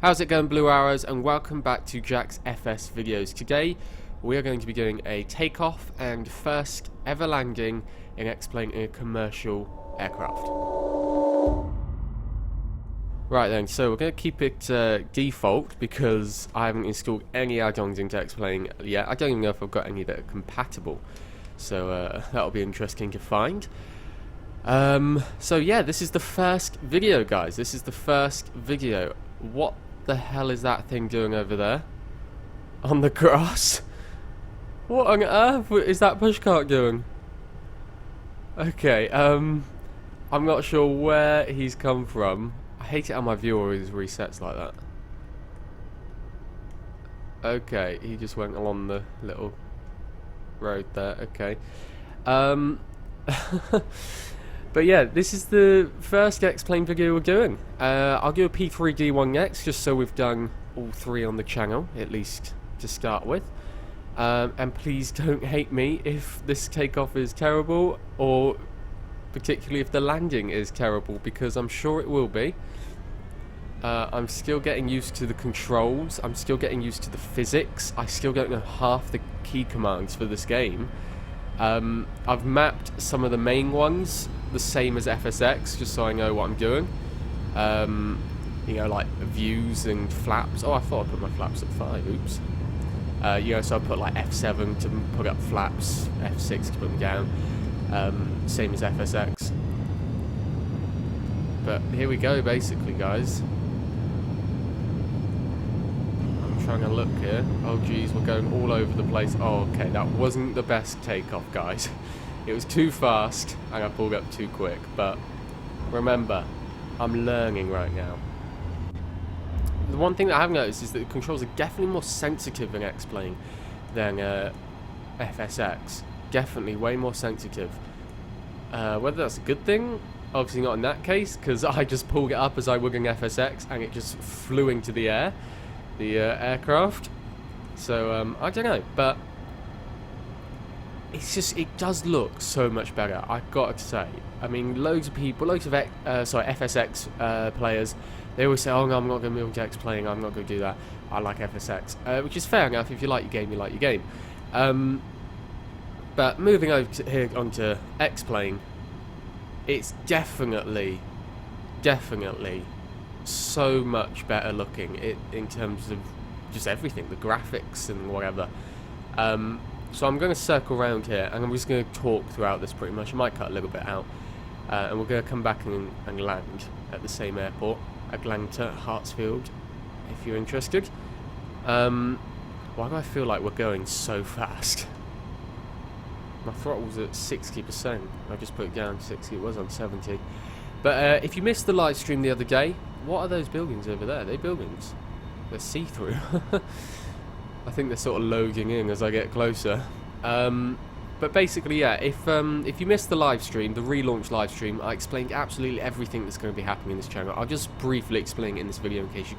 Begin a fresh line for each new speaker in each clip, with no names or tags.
How's it going, Blue Arrows, and welcome back to Jack's FS videos. Today we are going to be doing a takeoff and first ever landing in X-plane in a commercial aircraft. Right then, so we're going to keep it default because I haven't installed any add-ons into X-plane yet. I don't even know if I've got any that are compatible, so that'll be interesting to find. So yeah, this is the first video, guys. This is the first video. What the hell is that thing doing over there? On the grass? What on earth is that pushcart doing? Okay, I'm not sure where he's come from. I hate it how my view always resets like that. Okay, he just went along the little road there, okay. But yeah, this is the first X-plane video we're doing. I'll do a P3D one next, just so we've done all three on the channel, at least to start with. And please don't hate me if this takeoff is terrible, or particularly if the landing is terrible, because I'm sure it will be. I'm still getting used to the controls, I'm still getting used to the physics, I still don't know half the key commands for this game. I've mapped some of the main ones the same as FSX, just so I know what I'm doing. You know, like views and flaps. Oh, I thought I put my flaps at 5. Oops. You know, so I put like F7 to put up flaps, F6 to put them down. Same as FSX. But here we go, basically, guys. Trying to look here. Oh geez, we're going all over the place. Oh, okay, that wasn't the best takeoff, guys. It was too fast and I pulled up too quick, but remember, I'm learning right now. The one thing that I have noticed is that the controls are definitely more sensitive in X-plane than FSX. Definitely way more sensitive. Whether that's a good thing, obviously not in that case, because I just pulled it up as I would in FSX and it just flew into the air. The aircraft, so I don't know, but it's just, it does look so much better, I've got to say. I mean, loads of people, loads of FSX players, they always say, oh no, I'm not going to move to X-plane, I'm not going to do that, I like FSX, which is fair enough. If you like your game, you like your game. But moving over to here onto X-plane, it's definitely so much better looking in terms of just everything, the graphics and whatever. So I'm going to circle around here and I'm just going to talk throughout this pretty much. I might cut a little bit out, and we're going to come back and land at the same airport, Atlanta, Hartsfield, if you're interested. Why do I feel like we're going so fast? My throttle's at 60%. I just put it down to 60, it was on 70. But if you missed the live stream the other day, what are those buildings over there? Are they buildings? They're see-through. I think they're sort of loading in as I get closer. But basically, yeah, if you missed the live stream, the relaunch live stream, I explained absolutely everything that's going to be happening in this channel. I'll just briefly explain it in this video in case you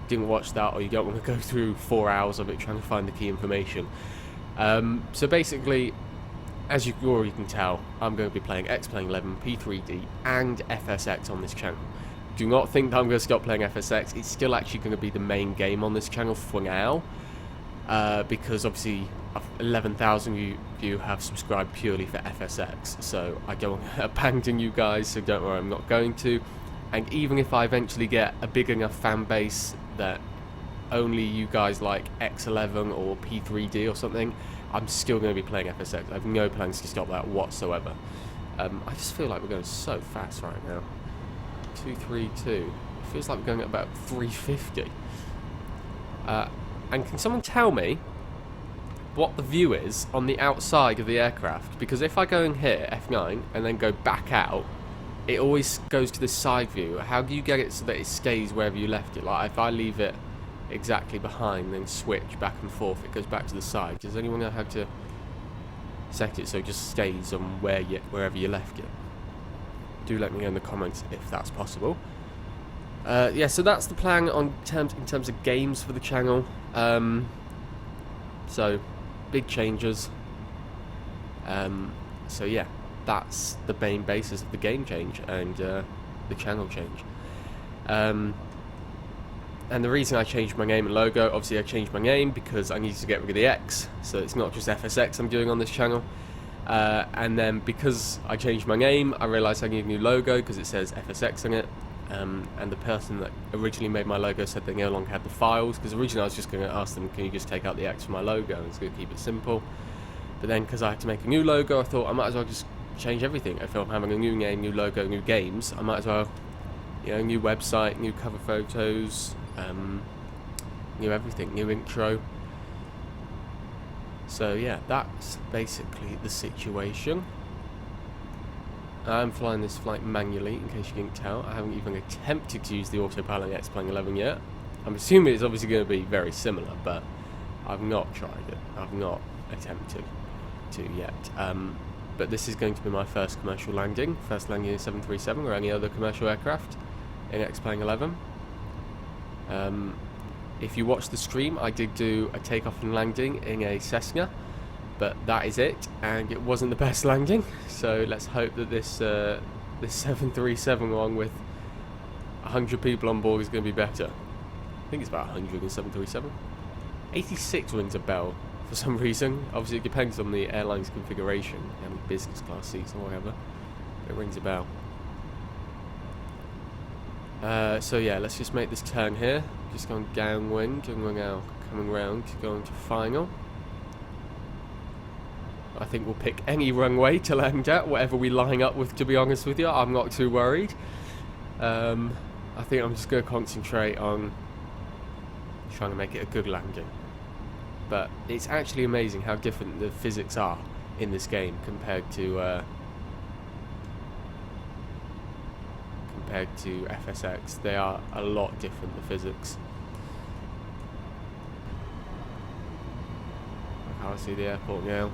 didn't watch that or you don't want to go through 4 hours of it trying to find the key information. So basically, as you already can tell, I'm going to be playing X-plane 11, P3D, and FSX on this channel. Do not think that I'm going to stop playing FSX. It's still actually going to be the main game on this channel for now, because obviously 11,000 of you have subscribed purely for FSX, so I don't want to abandon you guys, so don't worry, I'm not going to. And even if I eventually get a big enough fan base that only you guys like X11 or P3D or something, I'm still going to be playing FSX. I have no plans to stop that whatsoever. I just feel like we're going so fast right now. 232. It feels like we're going at about 350. And can someone tell me what the view is on the outside of the aircraft? Because if I go in here, F9, and then go back out, it always goes to the side view. How do you get it so that it stays wherever you left it? Like if I leave it exactly behind, then switch back and forth, it goes back to the side. Does anyone know how to set it so it just stays on wherever you left it? Do let me know in the comments if that's possible. Yeah, so that's the plan in terms of games for the channel. So big changes. So yeah, that's the main basis of the game change and the channel change. And the reason I changed my name and logo, obviously I changed my name because I needed to get rid of the X, so it's not just FSX I'm doing on this channel. And then because I changed my name, I realised I need a new logo because it says FSX on it. And the person that originally made my logo said they no longer had the files, because originally I was just going to ask them, can you just take out the X from my logo, and it's going to keep it simple. But then because I had to make a new logo, I thought I might as well just change everything. If I'm having a new name, new logo, new games, I might as well, you know, new website, new cover photos, new everything, new intro. So yeah, that's basically the situation. I'm flying this flight manually, in case you didn't tell. I haven't even attempted to use the autopilot in X11 yet. I'm assuming it's obviously going to be very similar, but I've not tried it. I've not attempted to yet. But this is going to be my first commercial landing. First landing in 737 or any other commercial aircraft in X11. If you watch the stream, I did do a takeoff and landing in a Cessna, but that is it, and it wasn't the best landing. So let's hope that this 737, along with 100 people on board, is going to be better. I think it's about 100 in 737. 86 rings a bell for some reason. Obviously, it depends on the airline's configuration, how many business class seats or whatever. It rings a bell. So yeah, let's just make this turn here. Just going downwind, and we're now coming round, going to final. I think we'll pick any runway to land at, whatever we line up with, to be honest with you. I'm not too worried. I think I'm just going to concentrate on trying to make it a good landing. But it's actually amazing how different the physics are in this game compared to FSX. They are a lot different, the physics. I can't see the airport now.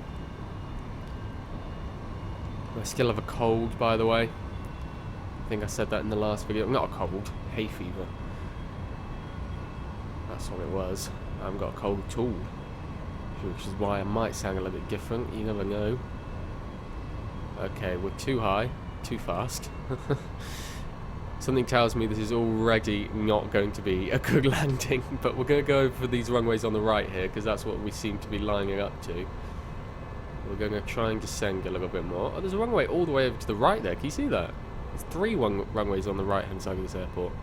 I still have a cold, by the way. I think I said that in the last video. Not a cold, hay fever. That's what it was. I haven't got a cold at all, which is why I might sound a little bit different. You never know. Okay, we're too high, too fast. Something tells me this is already not going to be a good landing, but we're going to go for these runways on the right here, because that's what we seem to be lining up to. We're going to try and descend a little bit more. Oh, there's a runway all the way over to the right there. Can you see that? There's 3 runways on the right-hand side of this airport.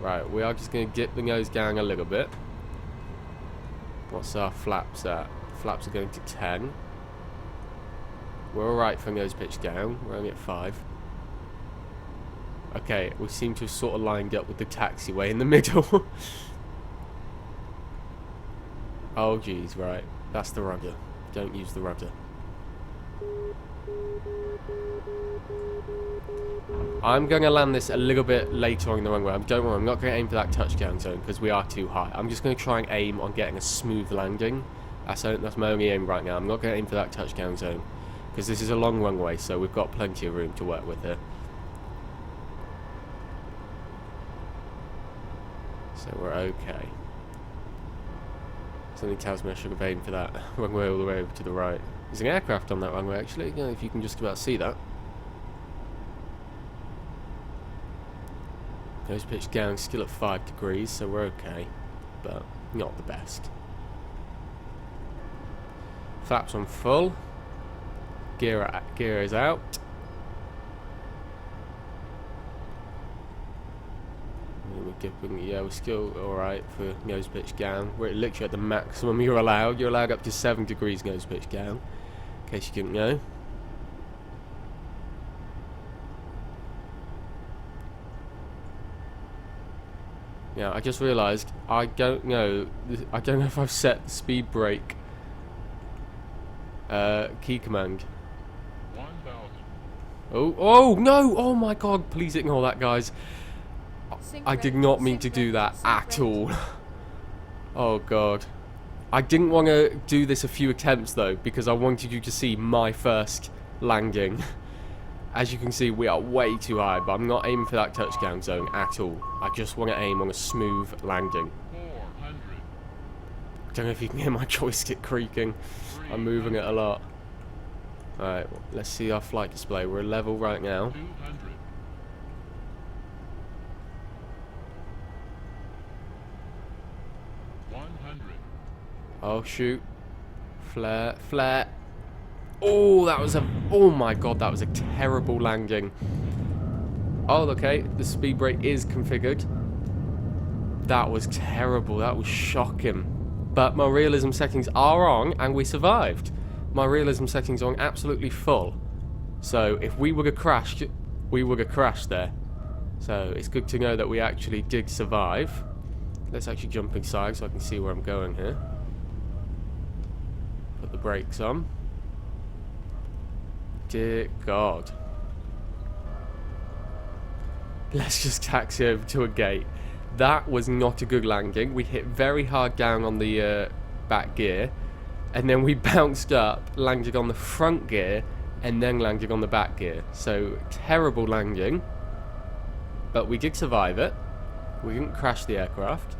Right, we are just going to dip the nose down a little bit. What's our flaps at? Flaps are going to 10. We're alright for nose pitch down. We're only at 5. Okay, we seem to have sort of lined up with the taxiway in the middle. Oh, geez, right. That's the rudder. Don't use the rudder. I'm going to land this a little bit later on the runway. Don't worry, I'm not going to aim for that touchdown zone because we are too high. I'm just going to try and aim on getting a smooth landing. That's my only aim right now. I'm not going to aim for that touchdown zone because this is a long runway, so we've got plenty of room to work with here. So we're okay. Something tells me I should have aimed for that runway all the way over to the right. There's an aircraft on that runway actually, you know, if you can just about see that. Nose pitch down, still at 5 degrees, so we're okay, but not the best. Flaps on full. Gear is out. Yeah, we're still alright for nose pitch down. We're literally at the maximum you're allowed. You're allowed up to 7 degrees nose pitch down, in case you didn't know. Yeah, I just realised I don't know if I've set the speed brake key command.
1,000.
Oh no! Oh my god! Please ignore that, guys. I did not mean to do that at all. Oh god. I didn't want to do this a few attempts though, because I wanted you to see my first landing. As you can see, we are way too high, but I'm not aiming for that touchdown zone at all. I just want to aim on a smooth landing.
400.
I don't know if you can hear my joystick creaking. I'm moving it a lot. Alright, let's see our flight display. We're level right now.
200. 100.
Oh, shoot. Flare, flare. Oh, that was a... Oh, my God, that was a terrible landing. Oh, okay. The speed brake is configured. That was terrible. That was shocking. But my realism settings are on, and we survived. My realism settings are on absolutely full. So, if we would have crashed, we would have crashed there. So, it's good to know that we actually did survive. Let's actually jump inside so I can see where I'm going here. Put the brakes on. Dear God. Let's just taxi over to a gate. That was not a good landing. We hit very hard down on the back gear, and then we bounced up, landed on the front gear, and then landed on the back gear. So, terrible landing. But we did survive it. We didn't crash the aircraft.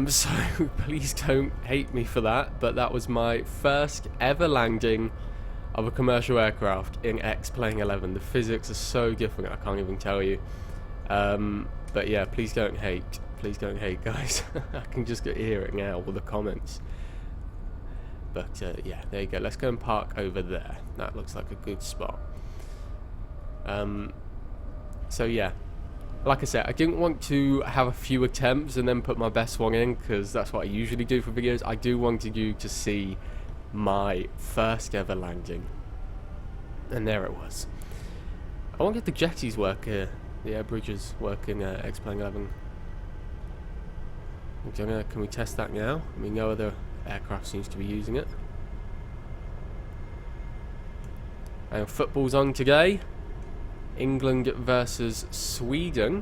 So, please don't hate me for that, but that was my first ever landing of a commercial aircraft in X11. The physics are so different, I can't even tell you. But yeah, please don't hate. Please don't hate, guys. I can just hear it now with the comments. But yeah, there you go. Let's go and park over there. That looks like a good spot. So yeah, like I said, I didn't want to have a few attempts and then put my best one in, because that's what I usually do for videos. I do want you to see my first ever landing. And there it was. I wonder if the jetties work here. The air bridges work in X11. Can we test that now? I mean, no other aircraft seems to be using it. And football's on today. England versus Sweden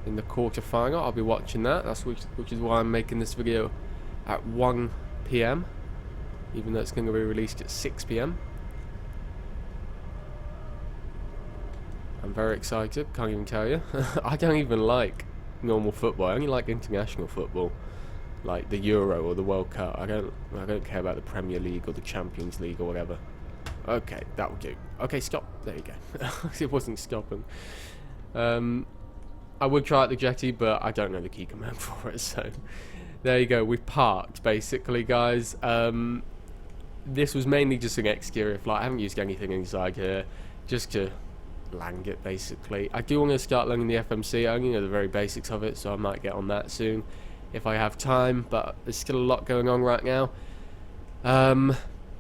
in the quarter-final. I'll be watching that. That's which is why I'm making this video at 1 PM, even though it's going to be released at 6 PM. I'm very excited, can't even tell you. I don't even like normal football. I only like international football, like the Euro or the World Cup. I don't care about the Premier League or the Champions League or whatever. Okay, that will do. Okay, stop. There you go. It wasn't stopping. I would try out the jetty, but I don't know the key command for it, so there you go. We've parked, basically, guys. This was mainly just an exterior flight. I haven't used anything inside here, just to land it, basically. I do want to start learning the FMC. I only know the very basics of it, so I might get on that soon if I have time, but there's still a lot going on right now.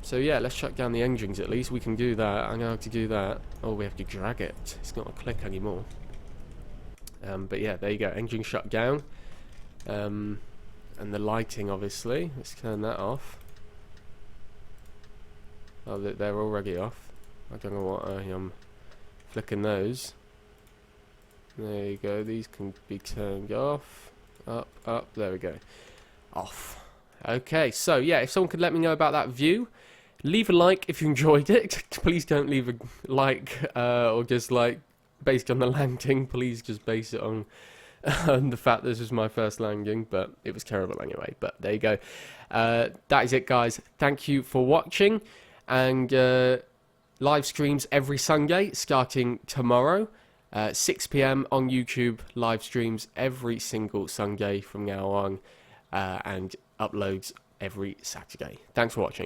So yeah, let's shut down the engines at least. We can do that. I know how to do that. Oh, we have to drag it. It's not a click anymore. But yeah, there you go. Engine shut down. And the lighting, obviously. Let's turn that off. Oh, they're already off. I don't know what I am flicking those. There you go. These can be turned off. Up, up. There we go. Off. Okay, so yeah, if someone could let me know about that view. Leave a like if you enjoyed it. Please don't leave a like or dislike based on the landing. Please just base it on the fact this was my first landing, but it was terrible anyway. But there you go. That is it, guys. Thank you for watching, and live streams every Sunday starting tomorrow. 6 PM on YouTube, live streams every single Sunday from now on, and uploads every Saturday. Thanks for watching.